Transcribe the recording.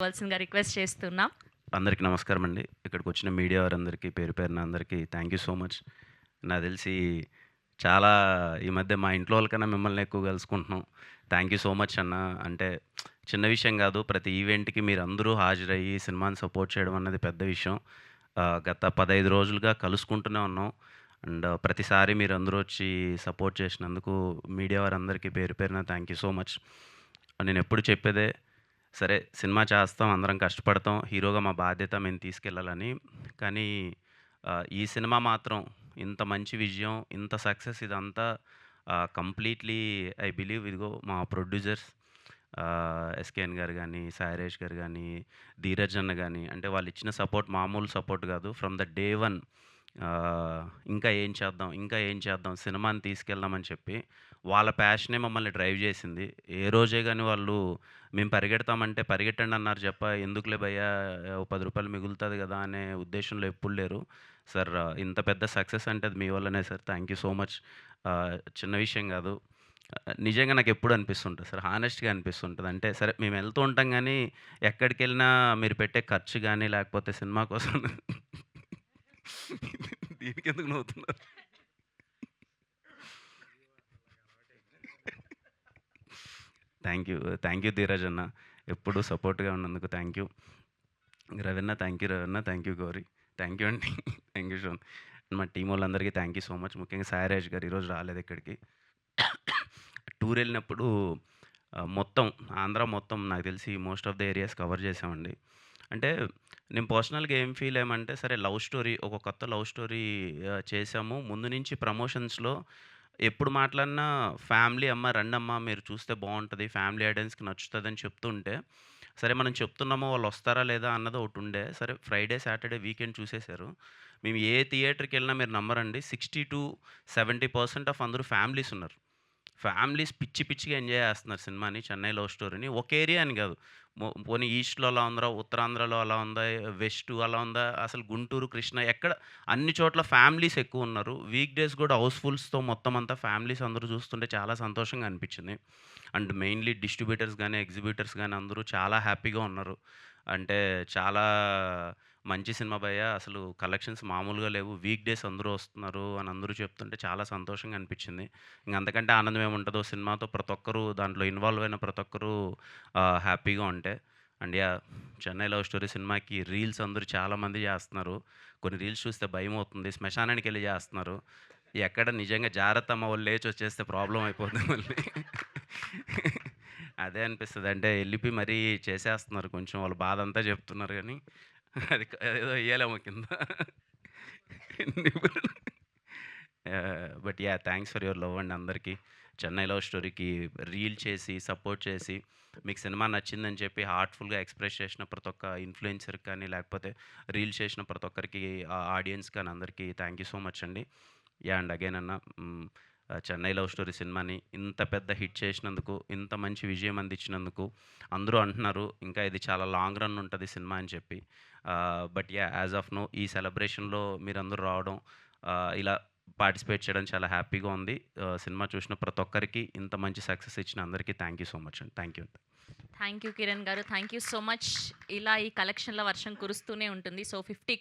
కావాల్సిందిగా రిక్వెస్ట్ చేస్తున్నాం. అందరికీ నమస్కారం అండి. ఇక్కడికొచ్చిన మీడియా వారందరికీ పేరు పేరున అందరికీ థ్యాంక్ యూ సో మచ్. నాకు తెలిసి చాలా ఈ మధ్య మా ఇంట్లో వాళ్ళకన్నా మిమ్మల్ని ఎక్కువ కలుసుకుంటున్నాం. థ్యాంక్ యూ సో మచ్ అన్న. అంటే చిన్న విషయం కాదు. ప్రతి ఈవెంట్‌కి మీరందరూ హాజరయ్యి సినిమాని సపోర్ట్ చేయడం అన్నది పెద్ద విషయం. గత 15 రోజులుగా కలుసుకుంటూనే ఉన్నాం. అండ్ ప్రతిసారి మీరందరూ వచ్చి సపోర్ట్ చేసినందుకు మీడియా వారందరికీ పేరు పేరున థ్యాంక్ యూ సో మచ్. నేనెప్పుడు చెప్పేదే సరే సినిమా చేస్తాం, అందరం కష్టపడతాం. హీరోగా మా బాధ్యత మేము తీసుకెళ్ళాలని. కానీ ఈ సినిమా మాత్రం ఇంత మంచి విజయం, ఇంత సక్సెస్ ఇదంతా కంప్లీట్‌లీ ఐ బిలీవ్ ఇదిగో మా ప్రొడ్యూసర్స్ ఎస్‌కేఎన్ గారు గానీ, సాయిరేష్ గారు గానీ, ధీరజ్ అన్న గానీ, అంటే వాళ్ళిచ్చిన సపోర్ట్ మామూలు సపోర్ట్ గాదు. ఫ్రమ్ ద డే వన్ ఇంకా ఏం చేద్దాం, ఇంకా ఏం చేద్దాం, సినిమాని తీసుకెళ్దామని చెప్పి వాళ్ళ ప్యాషనే మమ్మల్ని డ్రైవ్ చేసింది. ఏ రోజే గాని వాళ్ళు మేము పరిగెడతామంటే పరిగెట్టండి అన్నారు చెప్ప, ఎందుకులే భయ్యా ఓ రూ. 10 మిగులుతది గదా! అనే ఉద్దేశంలో ఎప్పుడు లేరు. సార్ ఇంత పెద్ద సక్సెస్ అంటే అది మీ వల్లనే sir. Thank you so much. చిన్న విషయం గాదు. నిజంగా నాకెప్పుడు అనిపిస్తుంటది సార్. హానెస్ట్‌గా అనిపిస్తుంటది. అంటే సరే మేము వెళ్తూ ఉంటాం గానీ, ఎక్కడికెళ్ళినా మీరు పెట్టే ఖర్చు గానీ, లేకపోతే సినిమా కోసం దీనికెందుకు నవ్వుతున్నారు? Thank you. Thank you Dheeraj అన్న. ఎప్పుడు సపోర్ట్‌గా ఉన్నందుకు thank you. Raveena thank you Raveena. Thank you Gauri. Thank you అండి. Thank you Shon. మా టీమోళ్ళందరికీ థ్యాంక్ యూ సో మచ్. ముఖ్యంగా సాయిరాజ్ గారు ఈరోజు రాలేదు ఇక్కడికి. టూర్ ఎళ్ళినప్పుడు మొత్తం ఆంధ్ర మొత్తం నాకు తెలిసి most of the areas cover చేశామండి. అంటే నేను పర్సనల్‌గా ఏం ఫీల్ అయ్యామంటే సరే లవ్ స్టోరీ ఒక కొత్త లవ్ స్టోరీ చేశాము. ముందు నుంచి ప్రమోషన్స్‌లో ఎప్పుడు మాట్లాడినా ఫ్యామిలీ అమ్మ రండమ్మా మీరు చూస్తే బావుంటది. ఫ్యామిలీ ఆడియన్స్‌కి నచ్చుతదని చెప్తుంటే, సరే మనం చెప్తున్నామో వాళ్ళొస్తారా లేదా అన్నది ఒకటుండే. సరే ఫ్రైడే, సాటర్డే వీకెండ్ చూసేసారు. మేము ఏ థియేటర్‌కెళ్ళినా మీరు నమ్మరండి 60-70% ఆఫ్ అందరూ ఫ్యామిలీస్ ఉన్నారు. ఫ్యామిలీస్ పిచ్చి పిచ్చిగా ఎంజాయ్ చేస్తున్నారు సినిమాని 'చెన్నై లవ్ స్టోరీని.' ఒక ఏరియా అని గాదు. పోనీ ఈస్ట్‌లో అలా ఉందిరా, ఉత్తరాంధ్రలో అలా ఉందా, వెస్టు అలా ఉందా, అసలు గుంటూరు, కృష్ణ ఎక్కడ అన్ని చోట్ల ఫ్యామిలీస్ ఎక్కువున్నారు. వీక్ డేస్ గూడా హౌస్‌ఫుల్స్‌తో మొత్తం అంతా ఫ్యామిలీస్ అందరూ చూస్తుంటే చాలా సంతోషంగా అనిపించింది. అండ్ మెయిన్‌లీ డిస్ట్రిబ్యూటర్స్ గాని, ఎగ్జిబిటర్స్ గాని అందరూ చాలా హ్యాపీగా ఉన్నారు. అంటే చాలా మంచి సినిమా భయ్యా! అసలు కలెక్షన్స్ మామూలుగా లేవు. వీక్ డేస్ అందరూ వస్తున్నారు అని అందరూ చెప్తుంటే చాలా సంతోషంగా అనిపించింది. ఇంక అంతకంటే ఆనందం ఏముంటదో సినిమాతో ప్రతి ఒక్కరు దాంట్లో ఇన్వాల్వ్ అయిన ప్రతి ఒక్కరు హ్యాపీగా ఉంటే. And yeah! 'Chennai love story' సినిమాకి రీల్స్ అందరూ చాలామంది చేస్తున్నారు. కొన్ని రీల్స్ చూస్తే భయమవుతుంది. శ్మశానానికెళ్ళి చేస్తున్నారు. ఎక్కడ నిజంగా జాగ్రత్తమ్మ వాళ్ళు లేచొచ్చేస్తే ప్రాబ్లమ్ అయిపోద్ది మళ్ళీ. అదే అనిపిస్తది. అంటే ఎళ్ళిపోయి మరీ చేసేస్తున్నారు కొంచెం వాళ్ళ బాధంతా చెప్తున్నారు గానీ, అదేదో ఎయ్యాలేమో కింద. But yeah! Thanks for your love అండి అందరికీ. 'చెన్నై లవ్ స్టోరీకి' రీల్ చేసి, సపోర్ట్ చేసి, మీకు సినిమా నచ్చిందని చెప్పి హార్ట్‌ఫుల్‌గా ఎక్స్‌ప్రెస్ చేసిన ప్రతి ఒక్క ఇన్‌ఫ్లుయెన్సర్‌కి కానీ, లేకపోతే రీల్ చేసిన ప్రతి ఒక్కరికి ఆడియన్స్ కానీ అందరికీ థ్యాంక్ యూ సో మచ్ అండి. యాహ్! అండ్ అగైన్ అన్న 'చెన్నై లవ్ స్టోరీ' సినిమాని ఇంత పెద్ద హిట్ చేసినందుకు, ఇంత మంచి విజయం అందించినందుకు అందరూ అంటున్నారు, ఇంకా ఇది చాలా లాంగ్ రన్ ఉంటది సినిమా అని చెప్పి. But yeah! As of now ఈ సెలబ్రేషన్‌లో మీరందరూ రావడం, ఇలా పార్టిసిపేట్ చేయడం చాలా హ్యాపీగా ఉంది. సినిమా చూసిన ప్రతి ఒక్కరికి ఇంత మంచి సక్సెస్ ఇచ్చిన అందరికీ థ్యాంక్ యూ సో మచ్ అండి. Thank you. Thank you Kiran గారు. Thank you so much. ఇలా ఈ కలెక్షన్‌ల వర్షం కురుస్తూనే ఉంటుంది. సో 50